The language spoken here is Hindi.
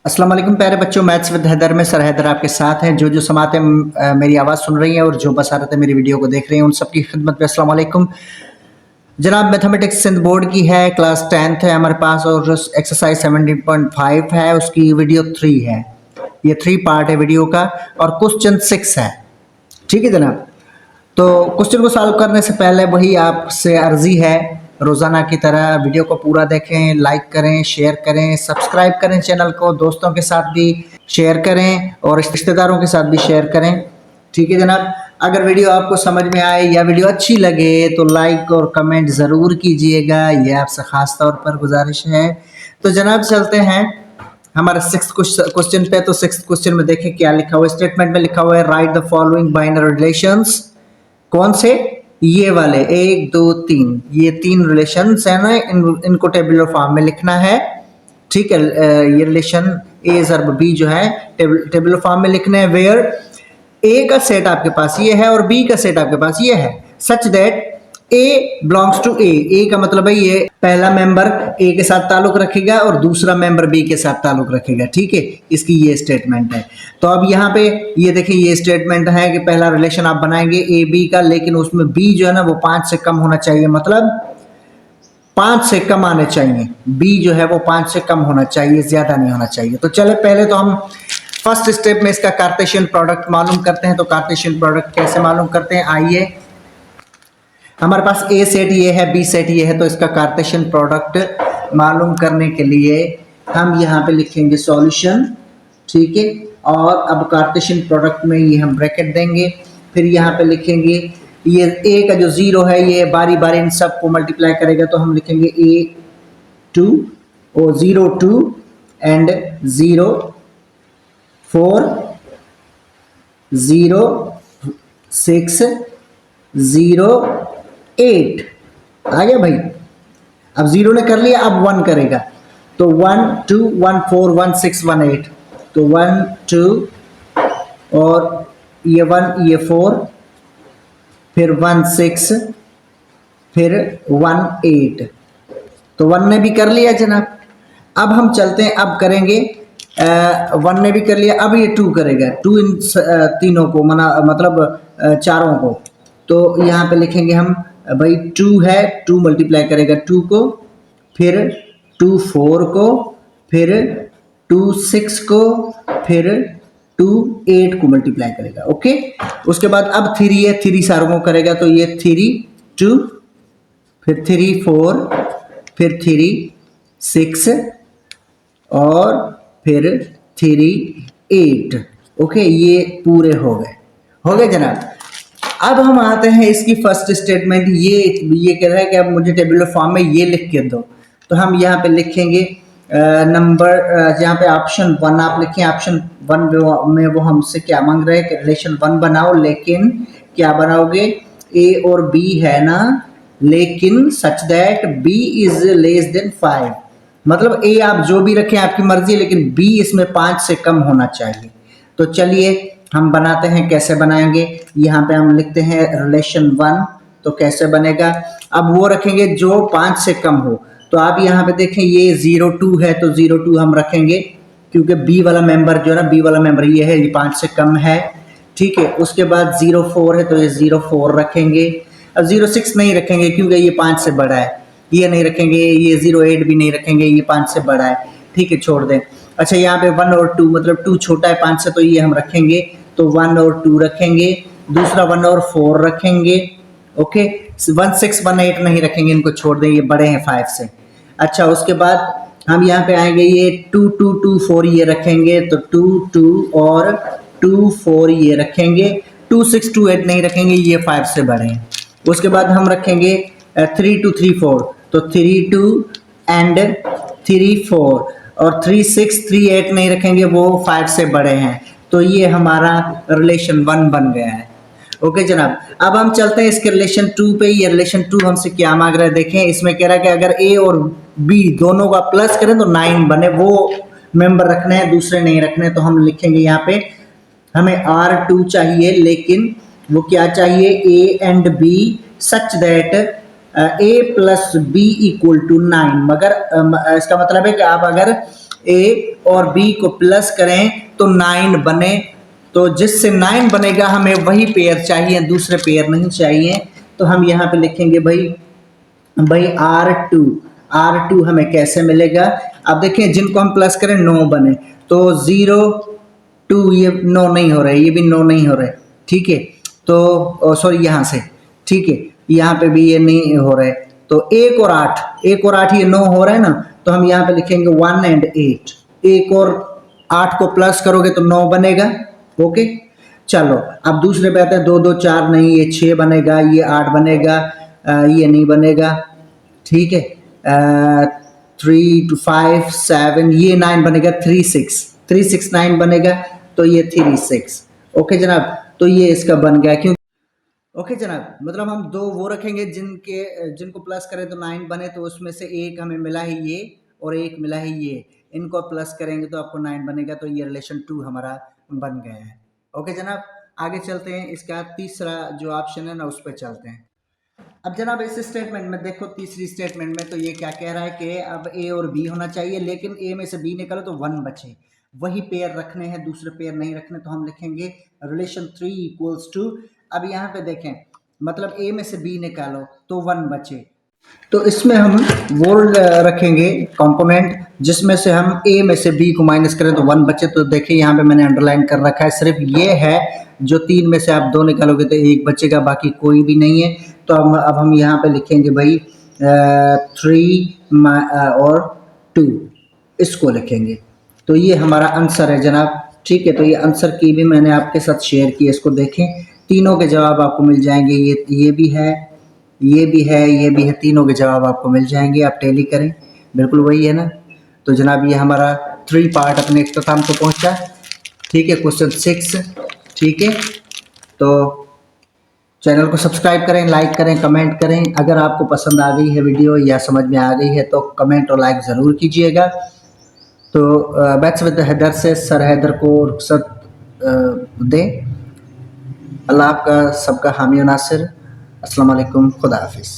अस्सलाम वालेकुम प्यारे बच्चों, मैथ्स विद हैदर में सर हैदर आपके साथ हैं। जो समातें मेरी आवाज़ सुन रही हैं और जो बसारतें मेरी वीडियो को देख रही हैं उन सबकी खिदमत में अस्सलाम वालेकुम। जनाब मैथमेटिक्स सिंध बोर्ड की है, क्लास 10th है हमारे पास और एक्सरसाइज 17.5 है, उसकी वीडियो 3 है। ये 3 पार्ट है वीडियो का और क्वेश्चन 6 है। ठीक है जनाब, तो क्वेश्चन को सॉल्व करने से पहले वही आपसे अर्जी है, रोज़ाना की तरह वीडियो को पूरा देखें, लाइक करें, शेयर करें, सब्सक्राइब करें चैनल को, दोस्तों के साथ भी शेयर करें और रिश्तेदारों के साथ भी शेयर करें। ठीक है जनाब, अगर वीडियो आपको समझ में आए या वीडियो अच्छी लगे तो लाइक और कमेंट ज़रूर कीजिएगा, ये आपसे ख़ास तौर पर गुजारिश है। तो जनाब चलते हैं हमारे 6th क्वेश्चन पे। तो 6th क्वेश्चन में देखें क्या लिखा हुआ है। स्टेटमेंट में लिखा हुआ है right the following binary relations. कौन से? ये वाले 1 2 3, ये 3 रिलेशंस है ना, इनको टेबुलर फॉर्म में लिखना है। ठीक है, ये रिलेशन ए ज़र्ब बी जो है टेबुलर फॉर्म में लिखने हैं। वेयर ए का सेट आपके पास ये है और बी का सेट आपके पास ये है, such that A belongs to A का मतलब है ये पहला मेंबर ए के साथ ताल्लुक रखेगा और दूसरा मेंबर बी के साथ ताल्लुक रखेगा। ठीक है, इसकी ये स्टेटमेंट है। तो अब यहाँ पे ये देखिए, ये स्टेटमेंट है कि पहला रिलेशन आप बनाएंगे ए बी का, लेकिन उसमें बी जो है ना वो 5 से कम होना चाहिए, मतलब 5 से कम आने चाहिए। बी जो है वो 5 से कम होना चाहिए, ज्यादा नहीं होना चाहिए। तो चले पहले तो हम फर्स्ट स्टेप में इसका कार्टेशियन प्रोडक्ट मालूम करते हैं। तो कार्टेशियन प्रोडक्ट कैसे मालूम करते हैं, आइए। हमारे पास ए सेट ये है, बी सेट ये है, तो इसका कार्टेशियन प्रोडक्ट मालूम करने के लिए हम यहाँ पे लिखेंगे सॉल्यूशन। ठीक है, और अब कार्टेशियन प्रोडक्ट में ये हम ब्रैकेट देंगे, फिर यहाँ पे लिखेंगे ये ए का जो 0 है ये बारी बारी इन सबको मल्टीप्लाई करेगा, तो हम लिखेंगे A2 और 0 2 एंड 0 4 0 6 0 8 आ गया भाई। अब 0 ने कर लिया, अब 1 करेगा, तो 1 2 1 4 1 6 1 8, तो 1 2 और ये 1 ये 4, फिर 1 6, फिर 1 8, तो 1 ने भी कर लिया जनाब। अब हम चलते हैं, अब करेंगे 1 ने भी कर लिया, अब ये 2 करेगा, 2 इन तीनों को मतलब चारों को। तो यहाँ पे लिखेंगे हम भाई 2 है, 2 मल्टीप्लाई करेगा 2 को, फिर 2 4 को, फिर 2 6 को, फिर 2 8 को मल्टीप्लाई करेगा। ओके, उसके बाद अब 3 है, 3 सारों को करेगा, तो ये 3 2, फिर 3 4, फिर 3 6 और फिर 3 8। ओके, ये पूरे हो गए जनाब। अब हम आते हैं इसकी फर्स्ट स्टेटमेंट। ये कह रहा है कि अब मुझे टेबुलर फॉर्म में ये लिख के दो, तो हम यहाँ पे लिखेंगे नंबर, यहाँ पे ऑप्शन 1 आप लिखें। ऑप्शन 1 में वो हमसे क्या मांग रहे हैं कि रिलेशन 1 बनाओ, लेकिन क्या बनाओगे, ए और बी है ना, लेकिन such that B is less than 5, मतलब ए आप जो भी रखें आपकी मर्जी, लेकिन बी इसमें 5 से कम होना चाहिए। तो चलिए हम बनाते हैं, कैसे बनाएंगे। यहाँ पे हम लिखते हैं रिलेशन 1, तो कैसे बनेगा, अब वो रखेंगे जो 5 से कम हो। तो आप यहाँ पे देखें ये 0 2 है, तो 0 2 हम रखेंगे क्योंकि बी वाला मेंबर जो है ना, बी वाला मेंबर ये है, ये 5 से कम है। ठीक है, उसके बाद 0 4 है, तो ये 0 4 रखेंगे। अब 0 6 नहीं रखेंगे क्योंकि ये 5 से बड़ा है, ये नहीं रखेंगे। ये 0 8 भी नहीं रखेंगे, ये 5 से बड़ा है। ठीक है, छोड़ दें। अच्छा, यहाँ पे 1 और 2, मतलब 2 छोटा है 5 से, तो ये हम रखेंगे, तो 1 और 2 रखेंगे। दूसरा 1 और 4 रखेंगे। ओके, 1 6 1 8 नहीं रखेंगे, इनको छोड़ दें, ये बड़े हैं 5 से। अच्छा, उसके बाद हम यहाँ पे आएंगे, ये 2 2 2 4 ये रखेंगे, तो 2 2 और 2 4 ये रखेंगे। 2 6 2 8 नहीं रखेंगे, ये 5 से बड़े हैं। उसके बाद हम रखेंगे 3 2 3 4, तो 3 2 एंड 3 4, और 3 6 3 8 नहीं रखेंगे, वो 5 से बड़े हैं। तो ये हमारा रिलेशन 1 बन गया है। ओके जनाब, अब हम चलते हैं इसके रिलेशन 2 पे। ये रिलेशन 2 हमसे क्या मांग रहा है, देखें। इसमें कह रहा है कि अगर ए और बी दोनों का प्लस करें तो 9 बने, वो मेंबर रखने हैं, दूसरे नहीं रखने। तो हम लिखेंगे यहाँ पे हमें R2 चाहिए, लेकिन वो क्या चाहिए, A and B such that a plus B equal to 9। मगर इसका मतलब है कि आप अगर ए और बी को प्लस करें तो 9 बने, तो जिससे 9 बनेगा हमें वही पेयर चाहिए, दूसरे पेयर नहीं चाहिए। तो हम यहाँ पे लिखेंगे भाई R2 हमें कैसे मिलेगा। अब देखें जिनको हम प्लस करें 9 बने, तो 0 2 ये 9 नहीं हो रहे, ये भी 9 नहीं हो रहे, ठीक है। तो सॉरी यहाँ से, ठीक है, यहाँ पे भी ये नहीं हो रहे, तो 1 और 8 ये 9 हो रहे हैं ना, तो हम यहाँ पे लिखेंगे 1 and 8। 1 और 8 को प्लस करोगे तो 9 बनेगा। ओके, चलो अब दूसरे पे आते हैं। 2 2 4 नहीं, ये 6 बनेगा, ये 8 बनेगा, ये नहीं बनेगा, ठीक है। 3 to 5 7, ये 9 बनेगा। 3 6 9 बनेगा, तो ये 3 6। ओके जनाब, तो ये इसका बन गया। क्यों? ओके जनाब, मतलब हम दो वो रखेंगे जिनको प्लस करें तो 9 बने, तो उसमें से एक हमें मिला है ये और एक मिला है ये, इनको प्लस करेंगे तो आपको 9 बनेगा, तो ये रिलेशन 2 हमारा बन गया है। ओके जनाब, आगे चलते हैं। इसका तीसरा जो ऑप्शन है ना, उस पर चलते हैं। अब जनाब इस स्टेटमेंट में देखो, तीसरी स्टेटमेंट में तो ये क्या कह रहा है कि अब ए और बी होना चाहिए, लेकिन ए में से बी निकालो तो 1 बचे, वही पेयर रखने हैं, दूसरे पेयर नहीं रखने, तो हम लिखेंगे रिलेशन 3 इक्वल्स टू। अब यहाँ पे देखें, मतलब ए में से बी निकालो तो 1 बचे, तो इसमें हम वो रखेंगे कंपोनेंट जिसमें से हम ए में से बी को माइनस करें तो 1 बचे। तो देखिए यहाँ पे मैंने अंडरलाइन कर रखा है, सिर्फ ये है जो 3 में से आप 2 निकालोगे तो 1 बचेगा, बाकी कोई भी नहीं है। तो अब हम यहाँ पे लिखेंगे भाई 3 और 2, इसको लिखेंगे, तो ये हमारा आंसर है जनाब, ठीक है। तो ये आंसर की भी मैंने आपके साथ शेयर की है, इसको देखें, तीनों के जवाब आपको मिल जाएंगे। ये भी है, ये भी है, ये भी है, तीनों के जवाब आपको मिल जाएंगे। आप टैली करें, बिल्कुल वही है ना। तो जनाब ये हमारा 3 पार्ट अपने इख्तिताम को पहुंचा, ठीक है, क्वेश्चन 6, ठीक है। तो चैनल को सब्सक्राइब करें, लाइक करें, कमेंट करें। अगर आपको पसंद आ गई है वीडियो या समझ में आ गई है तो कमेंट और लाइक ज़रूर कीजिएगा। तो बैट्स विद हैदर से सर हैदर को रुखसत दें। अल्लाह आपका सबका हामी नासिर। अस्सलाम वालेकुम, खुदा हाफिज़।